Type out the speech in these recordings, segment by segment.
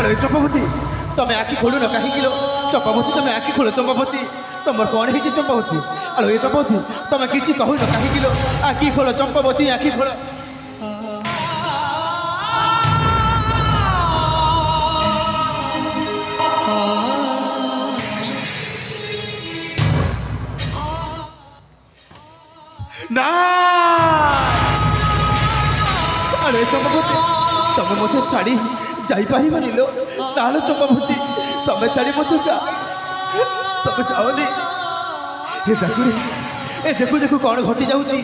आलो चंपावती तमें आखि खोलु न कहीं चंपावती तमें आखि खोल चंपावती तुम कौन है चंपावती आलो चंपावती तमें किसी कहु न कहीं आखि खोल चंपावती आखि खोल ना अरे चंपावती तुम मत छाड़ी जापारे लो ना चंपावती तुम छाड़ी मत जा तुम जाओनी ए देखु देखु कौन घटी जाऊँगी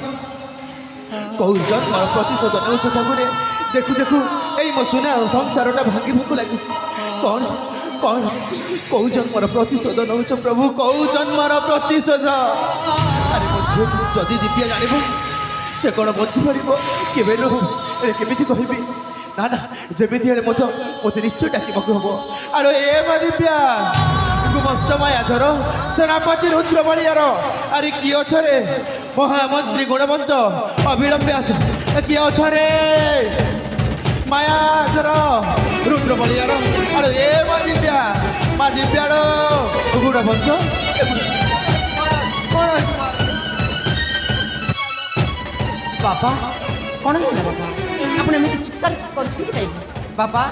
कौ जन्म प्रतिशोध नौ ठाकुरे देखु देखु यही मो सुना संसारटा भांगा लगी कौन कौन कौ जन्मर प्रतिशोध नौ प्रभु कौ जन्मर प्रतिशोध अरे मो झील जदि दिव्या जान से कौन बची पार केवे केमी कहबी ना ना जमी मत मत निश्चय डाक हम आलो ए दिव्या मस्त मायाधर सेनापति रुद्र बलियार अरे किए अछरे महामंत्री गुणवंत अविलंबे आस किए अछरे मायाधर रुद्र बलियार आलो ए माँ दिव्या गुणवंत बाबा कौन है बाबा आप चित्तार कर बाबा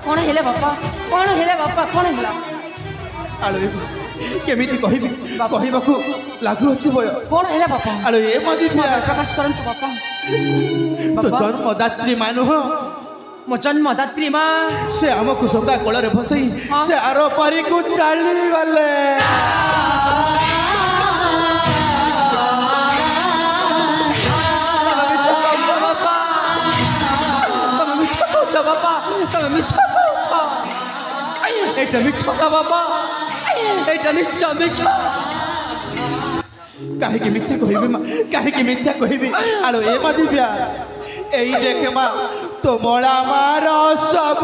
कौन है बाबा कौन है बाबा कौन है आलो केमी कहबी कहवाक लागू अच्छे बय कौन है बाबा आलो ए दिव्या प्रकाश करंतु बाबा तो जन्मदात्री मानुह मो जन्मदात्री माँ से आमको सदा कोल भसई से आर पारी को चली गले बाबा तुम मिछ एटा मिछ बाबा एटा निश्चय मिछ कहीं मिथ्या कहबी कहीं मिथ्या कहबी आलो ए माँ दिव्या यही देखे माँ तो मोला मार सब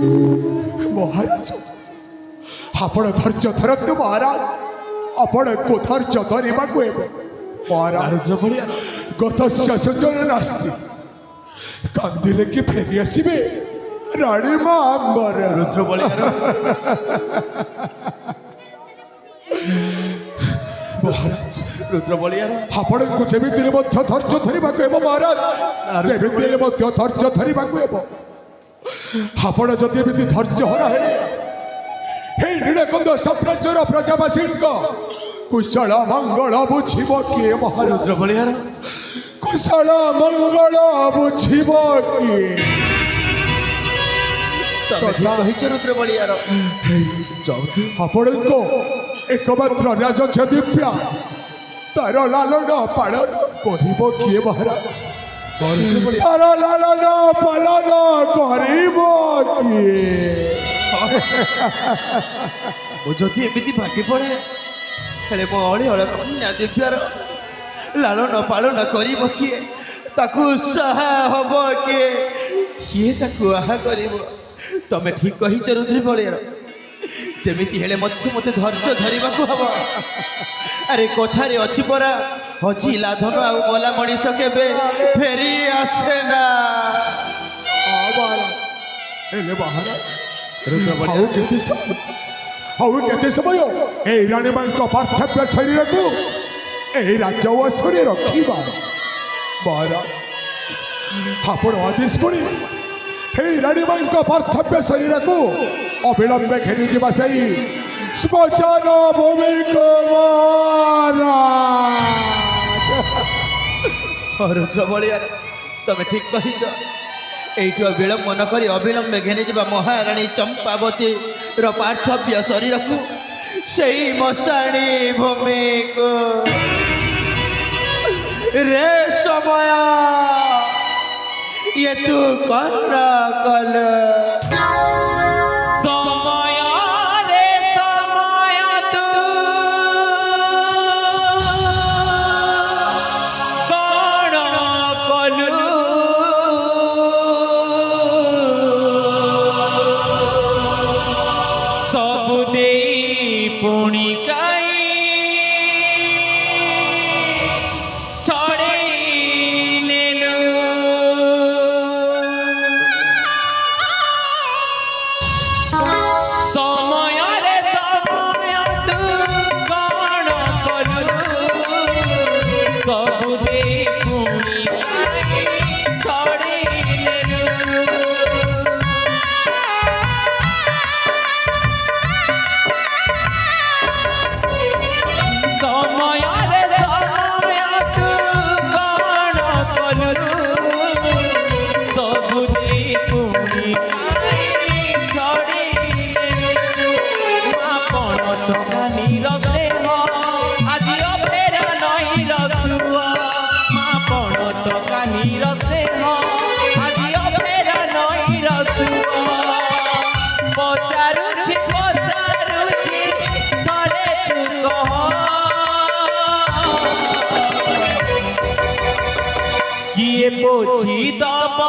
महाराज आपण धैर्य धरतु महाराज आपण को धैर्य धरवा महाराज गत सूचना नास्ति कांदिले कि फेरी आसबे राणी माँ रुद्र महाराज रुद्र बलियार आपण को जमीन धैर्य धरवा महाराज जमीन धैर्य धरवा आपण जदि एमती धैर्य हरा हे नीलकंद साम्राज्यर प्रजावासी कुशल मंगल बुझब किए महारुद्र बलियार कुशल मंगल बुझब किए रुद्र बलियार आपण को एकमात्र राज दिव्या तार लालन पालन कर किए महाराज तार लालन पालन जदि एमती भागी पड़े हेले मो अड़िहल कन्या दिव्यार लालन पालन कर किए ताकू उत्साह हम किए किए ताकू आहा कर तमें ठीक कही रुद्र बलियार ଯେମିତି ହେଲେ ମଧ୍ୟ ମୋତେ ଧୈର୍ଯ୍ୟ ଧରିବାକୁ ହବ। ଆରେ କଥାରେ ଅଛି ପରା, ହଜିଲା ଧନ ଆଉ ମଲା ମଣିଷ କେବେ ଫେରି ଆସେ ନା। ହେଲେ ମହାରାଜ ରୁଦ୍ରବଳିଆ, ଆଉ କେତେ ସମୟ ଏଇ ରାଣୀମାଙ୍କ ପାର୍ଥବ୍ୟ ଶରୀରକୁ ଏହି ରାଜବସରେ ରଖିବା? ମହାରାଜ ଆପଣ ଆଦେଶ କରି এই রানীমাଙ୍କ পার্থব্য শরীরକୁ অবিলম্বে ঘেরি ଯିବା ସେଇ ଶ୍ମଶାନ ଭୂମିକୁ ରୁଦ୍ରବଳିଆ, ତମେ ଠିକ କହିଛ। এইটু বিলম্ব নকরি অবিলম্বে ঘেনে যা মহারানী চম্পাবতীর পার্থব্য শরীরকু সেই মশাণী ভূমিকু। রে সময় ইয়ে তু কন কল সময় রে সময় তু কণ কলু সবু দেই পুଣି কাই ছড়েই নেলু। সমୟରେ সময় তু କଣ କଲୁ ସବୁ ଦେଇ ପୁଣି କାହିଁ ଛଡ଼େଇନେଲୁ। ସମୟରେ ସମୟ ତୁ କଣ କଲୁ ସବୁ ଦେଇ ପୁଣି କାହିଁ ଛଡ଼େଇନେଲୁ। ଆପଣ ଦୋକାନୀର ସ୍ନେହ ଆଜି ଅଫେରା ନଈର ସୁଅ। ଆପଣ ଦୋକାନୀର ସ୍ନେହ ଆଜି ଅଫେରା ନଈର ସୁଅ। ପଚାରୁଛି ପଚାରୁଛି ଥରେ ତୁ କହ କିଏ ପୋଛି ଦବ